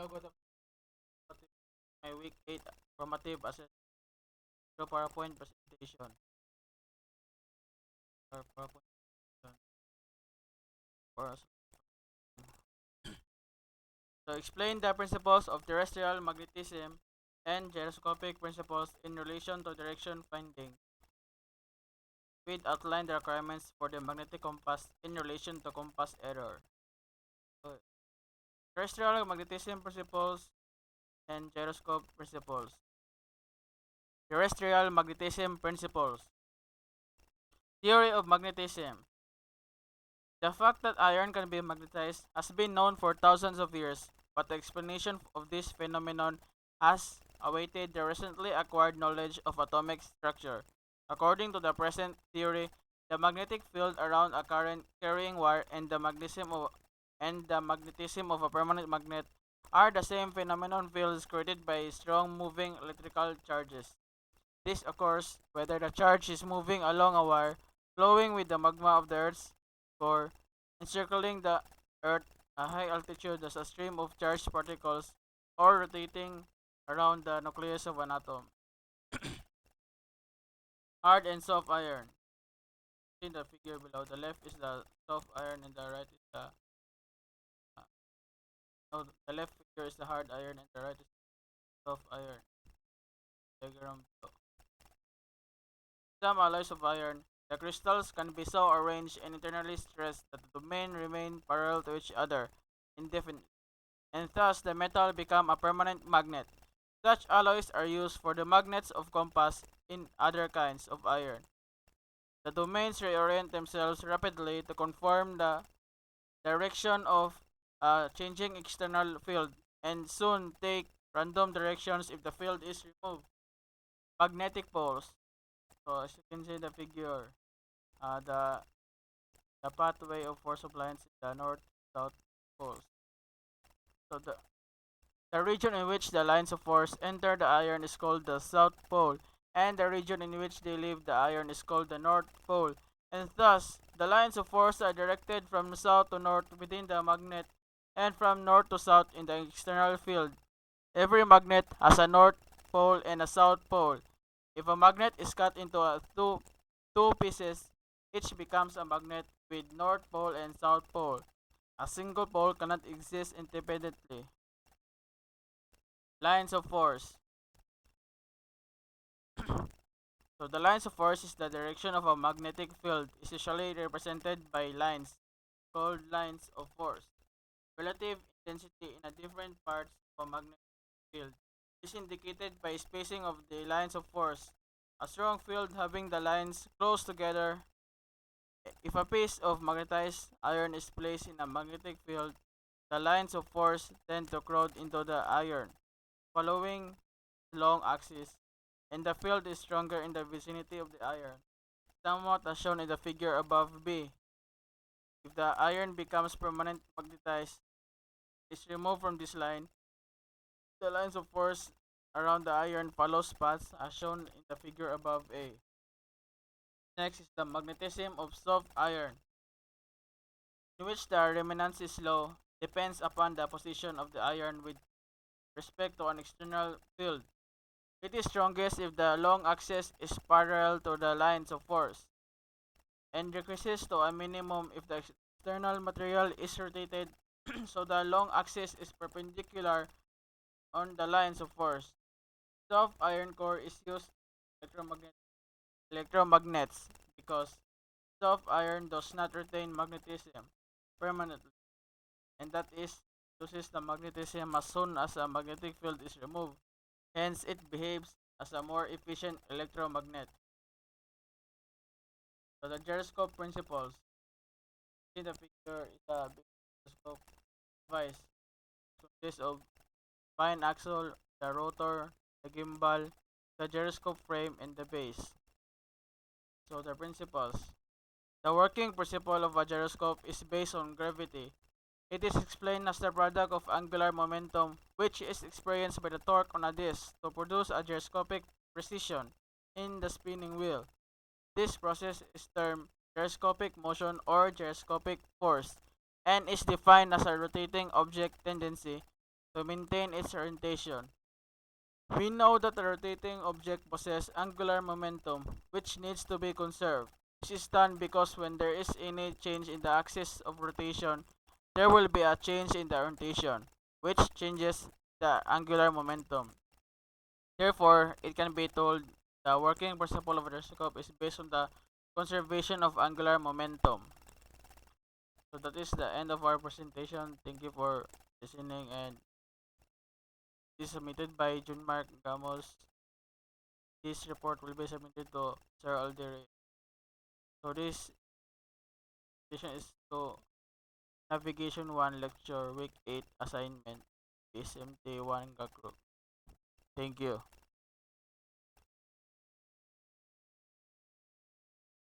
now go to my week 8 formative assessment through PowerPoint presentation. Or PowerPoint presentation for us. So explain the principles of terrestrial magnetism and gyroscopic principles in relation to direction finding. With outline the requirements for the magnetic compass in relation to compass error. So, terrestrial magnetism principles and gyroscope principles. Terrestrial magnetism principles. Theory of magnetism. The fact that iron can be magnetized has been known for thousands of years, but the explanation of this phenomenon has awaited the recently acquired knowledge of atomic structure. According to the present theory, the magnetic field around a current carrying wire and the magnetism of a permanent magnet are the same phenomenon fields created by strong moving electrical charges. This occurs whether the charge is moving along a wire, flowing with the magma of the Earth's core, encircling the Earth at high altitude as a stream of charged particles, or rotating around the nucleus of an atom. Hard and soft iron. See the figure below. The left is the soft iron and the right is uh, no, the left figure is the hard iron and the right is soft iron. Diagram below. Some alloys of iron, the crystals can be so arranged and internally stressed that the domain remain parallel to each other indefinitely, and thus the metal become a permanent magnet. Such alloys are used for the magnets of compass in other kinds of iron. The domains reorient themselves rapidly to conform the direction of a changing external field and soon take random directions if the field is removed. Magnetic poles. So as you can see the figure, the pathway of force of lines in the north-south poles. So the region in which the lines of force enter the iron is called the south pole, and the region in which they leave the iron is called the north pole. And thus, the lines of force are directed from south to north within the magnet and from north to south in the external field. Every magnet has a north pole and a south pole. If a magnet is cut into two pieces, each becomes a magnet with north pole and south pole. A single pole cannot exist independently. Lines of force. So the lines of force is the direction of a magnetic field, is usually represented by lines called lines of force. Relative intensity in a different parts of a magnetic field is indicated by spacing of the lines of force. A strong field having the lines close together. If a piece of magnetized iron is placed in a magnetic field, the lines of force tend to crowd into the iron, following long axis, and the field is stronger in the vicinity of the iron, somewhat as shown in the figure above B. If the iron becomes permanent magnetized, is removed from this line, the lines of force around the iron follows paths as shown in the figure above A. Next is the magnetism of soft iron, in which the remanence is low, depends upon the position of the iron with respect to an external field. It is strongest if the long axis is parallel to the lines of force, and decreases to a minimum if the external material is rotated so the long axis is perpendicular on the lines of force. Soft iron core is used electromagnets because soft iron does not retain magnetism permanently, and that is loses the magnetism as soon as a magnetic field is removed. Hence, it behaves as a more efficient electromagnet. So the gyroscope principles. In the picture is a big gyroscope device. Consists of fine axle, the rotor, the gimbal, the gyroscope frame, and the base. So the principles. The working principle of a gyroscope is based on gravity. It is explained as the product of angular momentum, which is experienced by the torque on a disc to produce a gyroscopic precision in the spinning wheel. This process is termed gyroscopic motion or gyroscopic force, and is defined as a rotating object tendency to maintain its orientation. We know that a rotating object possesses angular momentum, which needs to be conserved. This is done because when there is any change in the axis of rotation, there will be a change in the orientation, which changes the angular momentum. Therefore, it can be told the working principle of a gyroscope is based on the conservation of angular momentum. So that is the end of our presentation. Thank you for listening, and this is submitted by Marc Gamus. This report will be submitted to Sir Aldere. So this session is to Navigation 1 Lecture Week 8 Assignment BSMT 1 Gacrux. Thank you.